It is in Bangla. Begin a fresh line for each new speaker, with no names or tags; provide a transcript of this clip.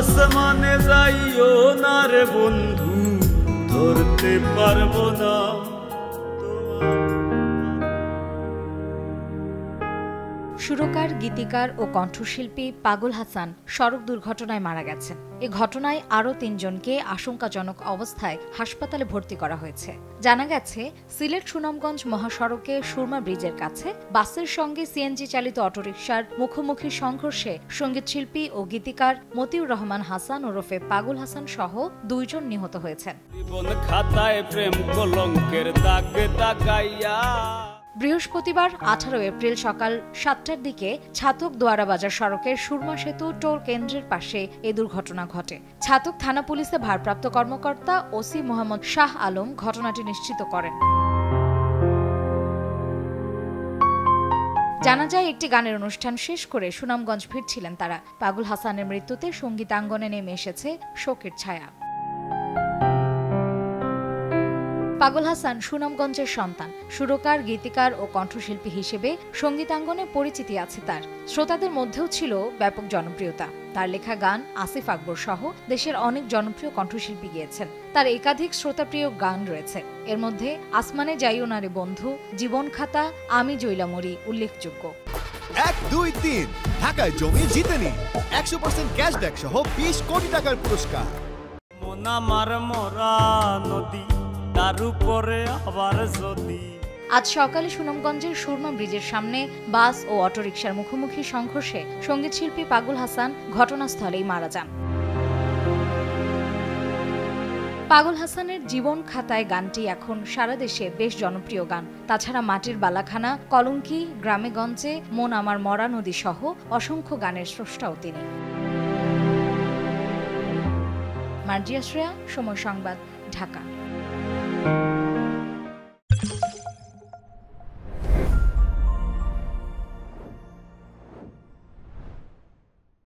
আসমানে যাইও না রে বন্ধু, ধরতে পারবো না।
সুরকার, গীতিকার ও কণ্ঠশিল্পী পাগল হাসান সড়ক দুর্ঘটনায় মারা গেছেন। এ ঘটনায় আরও ৩ জনকে আশঙ্কাজনক অবস্থায় হাসপাতালে ভর্তি করা হয়েছে। জানা গেছে, সিলেট সুনামগঞ্জ মহাসড়কে সুরমা ব্রিজের কাছে বাসের সঙ্গে সিএনজি চালিত অটোরিকশার মুখোমুখি সংঘর্ষে সঙ্গীতশিল্পী ও গীতিকার মতিউর রহমান হাসান ওরফে পাগল হাসান সহ ২ জন নিহত হয়েছেন। বৃহস্পতিবার ১৮ এপ্রিল সকাল ৭টার দিকে ছাতক দোয়ারা বাজার সড়কের সুরমা সেতু টোল কেন্দ্রের পাশে এ দুর্ঘটনা ঘটে। ছাতক থানা পুলিশে ভারপ্রাপ্ত কর্মকর্তা ওসি মোহাম্মদ শাহ আলম ঘটনাটি নিশ্চিত করেন। জানা যায়, একটি গানের অনুষ্ঠান শেষ করে সুনামগঞ্জ ফিরছিলেন তারা। পাগল হাসানের মৃত্যুতে সঙ্গীতাঙ্গনে নেমে এসেছে শোকের ছায়া। পাগল হাসান সুনামগঞ্জের সন্তান। সুরকার, গীতিকার ও কণ্ঠশিল্পী হিসেবে সঙ্গীতাঙ্গনে পরিচিতি আছে তার। শ্রোতাদের মধ্যেও ছিল ব্যাপক জনপ্রিয়তা। তার লেখা গান আসিফ আকবর সহ দেশের অনেক জনপ্রিয় কণ্ঠশিল্পী গেয়েছেন। তার একাধিক শ্রোতাপ্রিয় গান রয়েছে। এর মধ্যে আসমানে যাইও না রে বন্ধু, জীবন খাতা, আমি জইলা মরি উল্লেখযোগ্য।
১, ২, ৩ ঢাকায় জমি জিতে নিন ১০০% ক্যাশব্যাক সহ ২০ কোটি টাকার পুরস্কার।
আমার মরা নদী, তার উপরে আবার যদি।
আজ সকালে সুনামগঞ্জের সুরমা ব্রিজের সামনে বাস ও অটোরিকশার মুখোমুখি সংঘর্ষে সঙ্গীতশিল্পী পাগল হাসান ঘটনাস্থলেই মারা যান। পাগল হাসানের জীবন খাতায় গানটি এখন সারা দেশে বেশ জনপ্রিয় গান। তাছাড়া মাটির বালাখানা, কলঙ্কি, গ্রামেগঞ্জে, মন আমার মরা নদী সহ অসংখ্য গানের স্রষ্টাও তিনি। মার্জিয়া শ্রেয়া, সময় সংবাদ, ঢাকা।